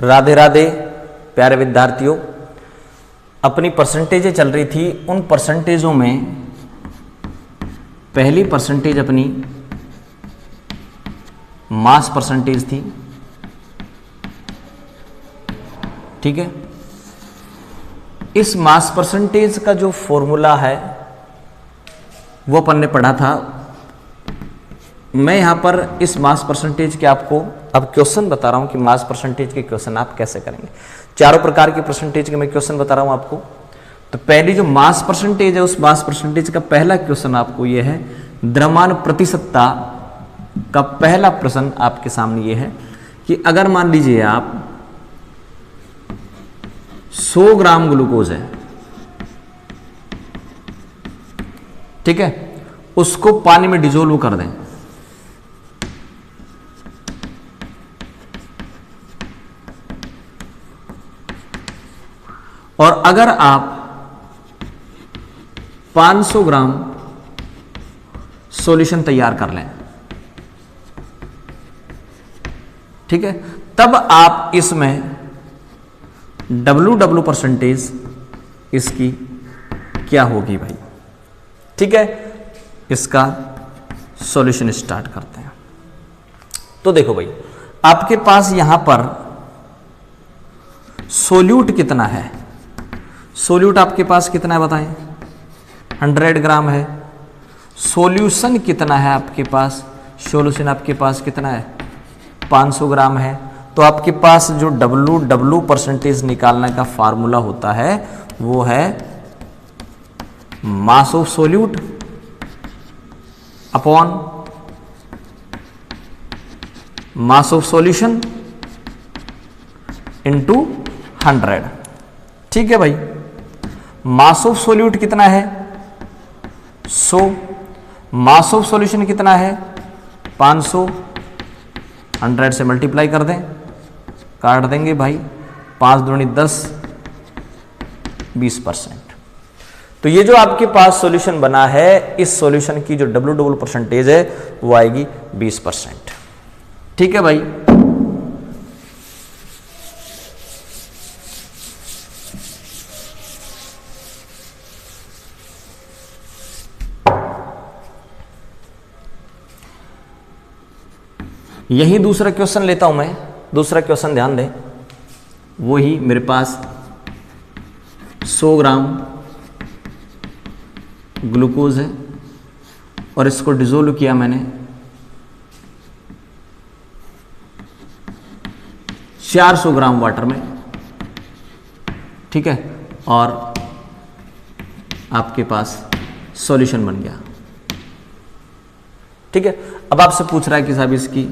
राधे राधे प्यारे विद्यार्थियों, अपनी परसेंटेजें चल रही थी। उन परसेंटेजों में पहली परसेंटेज अपनी मास परसेंटेज थी। ठीक है, इस मास परसेंटेज का जो फॉर्मूला है वो अपन ने पढ़ा था। मैं यहां पर इस मास परसेंटेज के आपको अब क्वेश्चन बता रहा हूं कि मास परसेंटेज के क्वेश्चन आप कैसे करेंगे। चारों प्रकार के परसेंटेज के मैं क्वेश्चन बता रहा हूं आपको। तो पहली जो मास परसेंटेज है, उस मास परसेंटेज का पहला क्वेश्चन आपको यह है, द्रव्यमान प्रतिशतता का पहला प्रश्न आपके सामने यह है कि अगर मान लीजिए आप 100 ग्राम ग्लूकोज है, ठीक है, उसको पानी में डिजोल्व कर दें, और अगर आप 500 ग्राम सॉल्यूशन तैयार कर लें, ठीक है, तब आप इसमें WW परसेंटेज इसकी क्या होगी भाई। ठीक है, इसका सॉल्यूशन स्टार्ट करते हैं। तो देखो भाई, आपके पास यहां पर सोल्यूट कितना है, सोल्यूट आपके पास कितना है बताएं, 100 ग्राम है। सॉल्यूशन कितना है आपके पास, सॉल्यूशन आपके पास कितना है, 500 ग्राम है। तो आपके पास जो WW परसेंटेज निकालने का फार्मूला होता है वो है mass of solute upon mass of solution into 100। ठीक है भाई, मास ऑफ सोल्यूट कितना है 100, मास ऑफ सॉल्यूशन कितना है 500, 100 से मल्टीप्लाई कर दें, काट देंगे भाई, 5 दूनी 10, 20%। तो ये जो आपके पास सॉल्यूशन बना है, इस सॉल्यूशन की जो WW परसेंटेज है वो आएगी 20%। ठीक है भाई, यही दूसरा क्वेश्चन लेता हूं मैं। दूसरा क्वेश्चन ध्यान दें, वही मेरे पास 100 ग्राम ग्लूकोज है और इसको डिसोल्व किया मैंने 400 ग्राम वाटर में, ठीक है, और आपके पास सॉल्यूशन बन गया। ठीक है, अब आपसे पूछ रहा है कि साहब इसकी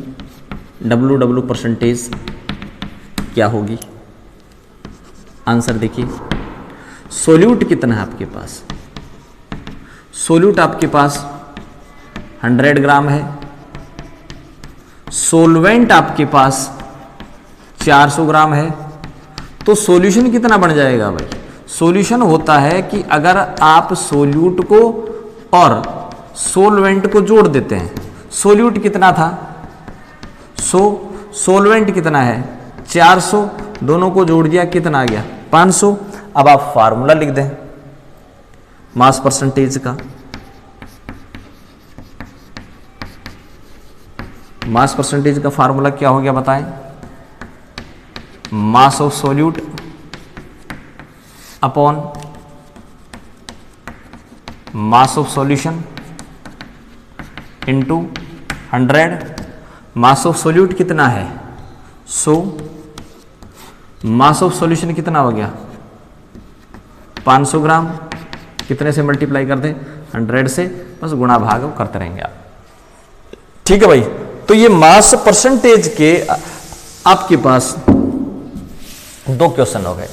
WW परसेंटेज क्या होगी। आंसर देखिए, सोल्यूट कितना है आपके पास, सोल्यूट आपके पास 100 ग्राम है, सोलवेंट आपके पास 400 ग्राम है। तो सॉल्यूशन कितना बन जाएगा भाई, सॉल्यूशन होता है कि अगर आप सोल्यूट को और सोलवेंट को जोड़ देते हैं, सोल्यूट कितना था 100, सोलवेंट कितना है 400, दोनों को जोड़ दिया कितना आ गया 500। अब आप फार्मूला लिख दें मास परसेंटेज का। मास परसेंटेज का फार्मूला क्या हो गया बताएं, mass of solute upon mass of solution into 100। Mass of solute कितना है 100, मास ऑफ सॉल्यूशन कितना हो गया 500 ग्राम, कितने से मल्टीप्लाई कर दें 100 से, बस गुणा भाग करते रहेंगे आप। ठीक है भाई, तो ये मास परसेंटेज के आपके पास 2 क्वेश्चन हो गए।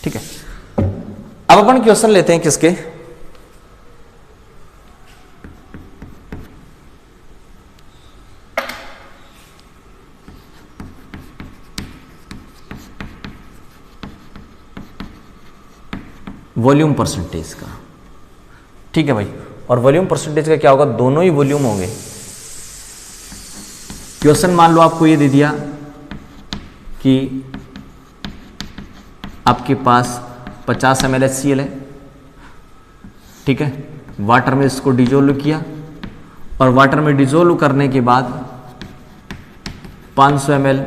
ठीक है, अब अपन क्वेश्चन लेते हैं किसके, वॉल्यूम परसेंटेज का। ठीक है भाई, और वॉल्यूम परसेंटेज का क्या होगा, दोनों ही वॉल्यूम होंगे, क्वेश्चन मान लो आपको ये दे दिया कि आपके पास 50 ml HCl है, ठीक है, वाटर में इसको डिजोल्व किया और वाटर में डिजोल्व करने के बाद 500 ml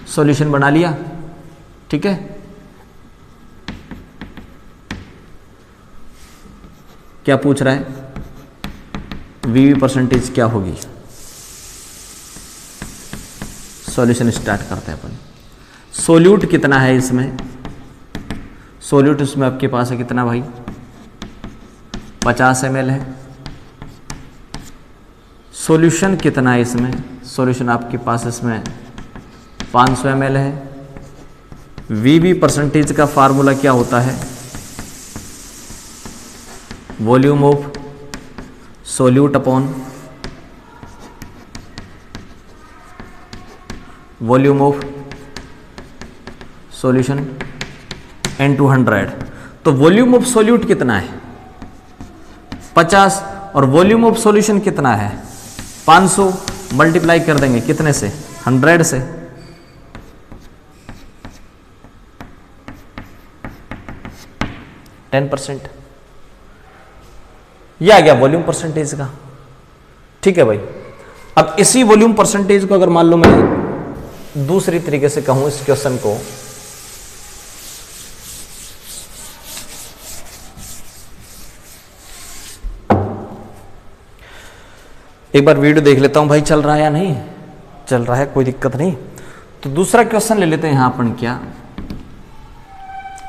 सॉल्यूशन बना लिया, ठीक है। क्या पूछ रहा है, वीवी परसेंटेज क्या होगी। सॉल्यूशन स्टार्ट करते हैं अपन। सोल्यूट कितना है इसमें, सोल्यूट इसमें आपके पास है कितना भाई, 50 ml है। सॉल्यूशन कितना है इसमें, सॉल्यूशन आपके पास इसमें 500 ml है। वीवी परसेंटेज का फार्मूला क्या होता है, volume of solute upon volume of solution n/200। तो वॉल्यूम ऑफ सोल्यूट कितना है 50 और वॉल्यूम ऑफ सॉल्यूशन कितना है 500, मल्टीप्लाई कर देंगे कितने से, 100 से। %, ये आ गया वॉल्यूम परसेंटेज का, ठीक है भाई। अब इसी वॉल्यूम परसेंटेज को अगर मान लो मैं दूसरी तरीके से कहूं इस क्वेश्चन को, एक बार वीडियो देख लेता हूं भाई, चल रहा है या नहीं चल रहा है, कोई दिक्कत नहीं। तो दूसरा क्वेश्चन ले लेते हैं यहां अपन क्या,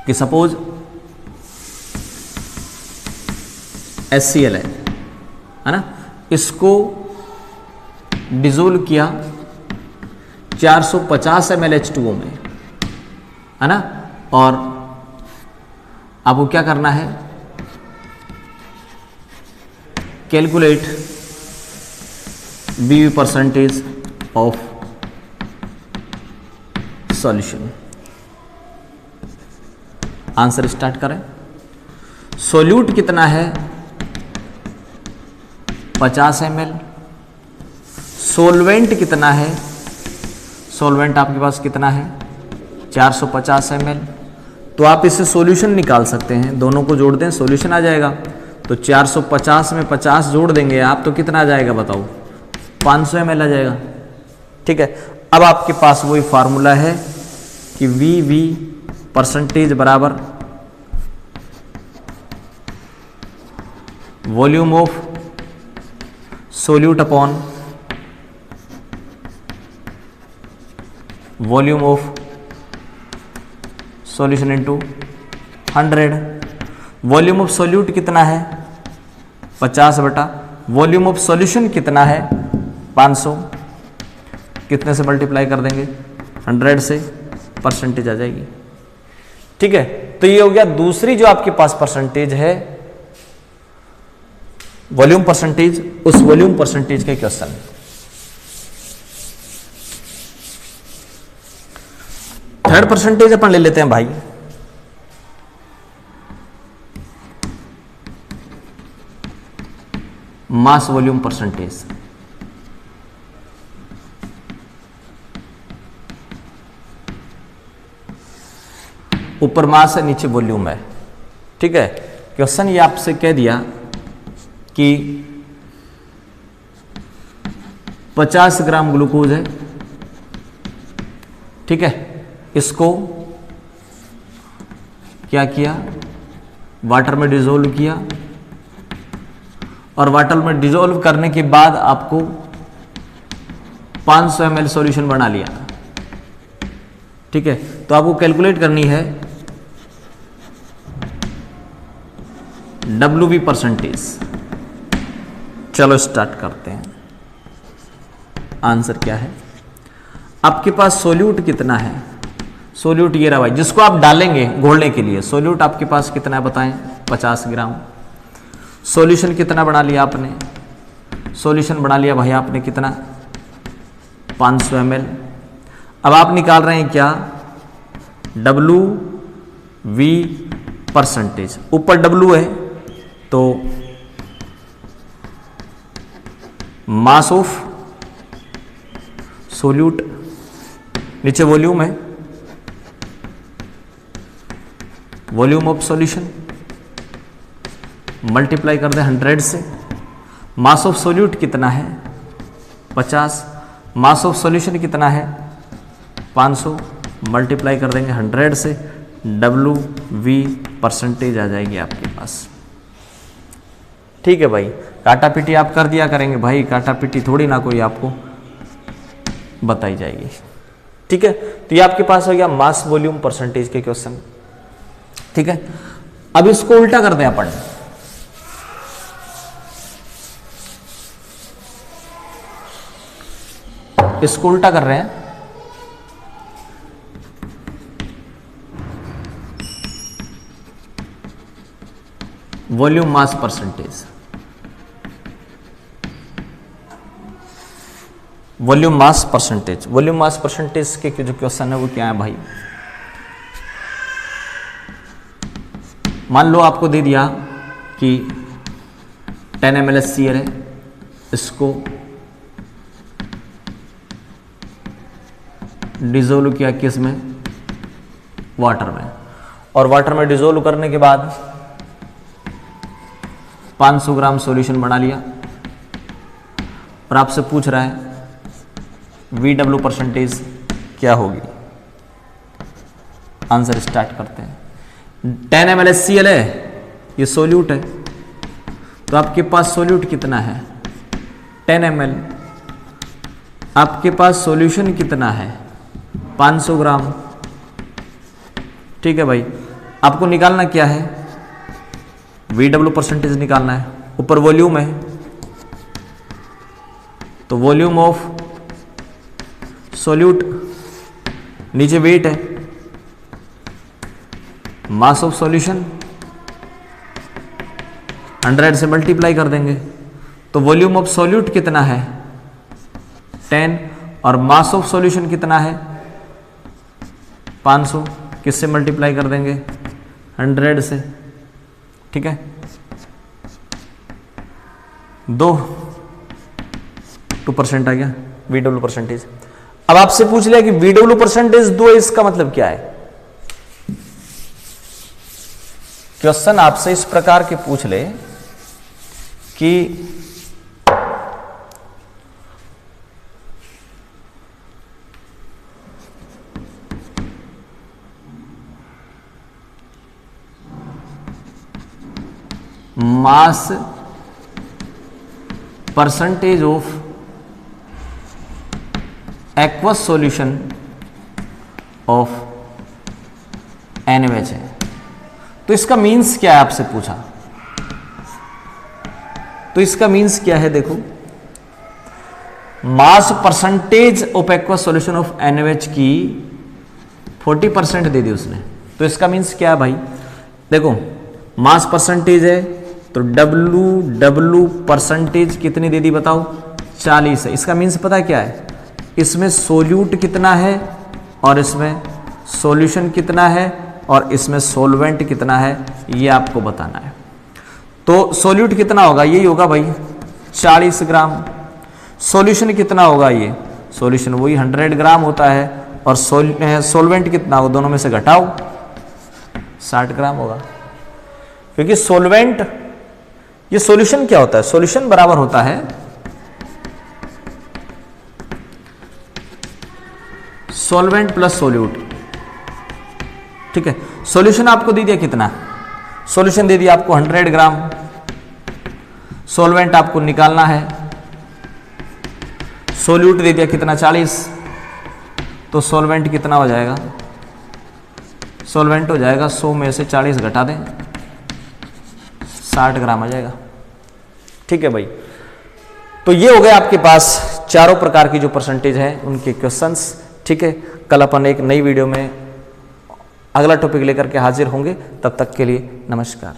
कि सपोज HCl है ना, इसको डिजोल्व किया 450 ml H2O में, है ना, और आपको क्या करना है, calculate VV percentage of solution. Answer start करें। सोल्यूट कितना है 50 ml, सोलवेंट कितना है, सोलवेंट आपके पास कितना है 450 ml। तो आप इससे सॉल्यूशन निकाल सकते हैं, दोनों को जोड़ दें सॉल्यूशन आ जाएगा। तो 450 में 50 जोड़ देंगे आप, तो कितना आ जाएगा बताओ, 500 ml आ जाएगा, ठीक है। अब आपके पास वही फार्मूला है कि वी परसेंटेज बराबर volume of solute upon volume of solution into 100। Volume of solute कितना है 50 बटा वॉल्यूम ऑफ सॉल्यूशन कितना है 500, कितने से मल्टीप्लाई कर देंगे 100 से, परसेंटेज आ जाएगी, ठीक है। तो ये हो गया दूसरी जो आपके पास परसेंटेज है, वॉल्यूम परसेंटेज, उस वॉल्यूम परसेंटेज के क्वेश्चन। थर्ड परसेंटेज अपन ले लेते हैं भाई, मास वॉल्यूम परसेंटेज। ऊपर मास है नीचे वॉल्यूम है, ठीक है। क्वेश्चन ये आपसे कह दिया कि 50 ग्राम ग्लूकोज है, ठीक है। इसको क्या किया, वाटर में डिजोल्व किया और वाटर में डिजोल्व करने के बाद आपको 500 ml सॉल्यूशन बना लिया, ठीक है। तो आपको कैलकुलेट करनी है WV परसेंटेज। चलो स्टार्ट करते हैं। आंसर क्या है, आपके पास सोल्यूट कितना है, सोल्यूट ये रहा भाई, जिसको आप डालेंगे घोलने के लिए। सोल्यूट आपके पास कितना है बताएं, 50 ग्राम। सॉल्यूशन कितना बना लिया आपने, सॉल्यूशन बना लिया भाई आपने कितना 500 ml। अब आप निकाल रहे हैं क्या, WV परसेंटेज। ऊपर W है तो मास ऑफ सोल्यूट, नीचे वॉल्यूम है, वॉल्यूम ऑफ सॉल्यूशन मल्टीप्लाई कर दें 100 से। मास ऑफ सोल्यूट कितना है 50, मास ऑफ सॉल्यूशन कितना है 500, मल्टीप्लाई कर देंगे 100 से, WV परसेंटेज आ जाएगी आपके पास। ठीक है भाई, काटा पीटी आप कर दिया करेंगे भाई, काटा पीटी थोड़ी ना कोई आपको बताई जाएगी। ठीक है, तो ये आपके पास हो गया मास वॉल्यूम परसेंटेज के क्वेश्चन। ठीक है, अब इसको उल्टा कर दें अपन, इसको उल्टा कर रहे हैं। Volume mass percentage, volume mass percentage, volume mass percentage के जो क्वेश्चन है वो क्या है भाई, मान लो आपको दे दिया कि 10 ml HCl है, इसको डिजोल्व किया किस में, वाटर में, और वाटर में डिजोल्व करने के बाद 500 ग्राम सॉल्यूशन बना लिया, और आपसे पूछ रहा है VW परसेंटेज क्या होगी। आंसर स्टार्ट करते हैं। 10 ml HCl है, ये सोल्यूट है, तो आपके पास सोल्यूट कितना है 10 ml, आपके पास सॉल्यूशन कितना है 500 ग्राम। ठीक है भाई, आपको निकालना क्या है, VW परसेंटेज निकालना है। ऊपर वॉल्यूम है तो वॉल्यूम ऑफ सॉल्यूट, नीचे वेट है, मास ऑफ सॉल्यूशन 100 से मल्टीप्लाई कर देंगे, तो वॉल्यूम ऑफ सॉल्यूट कितना है 10 और मास ऑफ सॉल्यूशन कितना है 500, किससे मल्टीप्लाई कर देंगे 100 से। ठीक है, 2% आ गया VW परसेंटेज। अब आपसे पूछ लिया कि VW परसेंटेज 2 है, इसका मतलब क्या है। क्वेश्चन आपसे इस प्रकार के पूछ ले कि mass percentage of aqueous solution of NaOH है, तो इसका मीन्स क्या है आपसे पूछा, तो इसका मीन्स क्या है देखो, mass percentage of aqueous solution of NaOH की 40% दे दी उसने, तो इसका मीन्स क्या है भाई, देखो मास परसेंटेज है तो W परसेंटेज कितनी दे दी बताओ 40 है। इसका मीन्स पता है क्या है, इसमें सोल्यूट कितना है और इसमें सॉल्यूशन कितना है और इसमें सॉल्वेंट कितना है, ये आपको बताना है। तो सॉल्यूट कितना होगा, यही होगा भाई 40 ग्राम, सॉल्यूशन कितना होगा, ये सॉल्यूशन वही 100 ग्राम होता है, और सॉल्वेंट कितना होगा, दोनों में से घटाओ 60 ग्राम होगा, क्योंकि सॉल्वेंट, ये सॉल्यूशन क्या होता है, सॉल्यूशन बराबर होता है सॉल्वेंट प्लस सोल्यूट। ठीक है, सॉल्यूशन आपको दे दिया कितना, सॉल्यूशन दे दिया आपको 100 ग्राम, सॉल्वेंट आपको निकालना है, सोल्यूट दे दिया कितना 40, तो सॉल्वेंट कितना हो जाएगा, सॉल्वेंट हो जाएगा 100 में से 40 घटा दें 60 ग्राम आ जाएगा। ठीक है भाई, तो ये हो गए आपके पास चारों प्रकार की जो परसेंटेज है उनके क्वेश्चंस। ठीक है, कल अपन एक नई वीडियो में अगला टॉपिक लेकर के हाजिर होंगे, तब तक के लिए नमस्कार।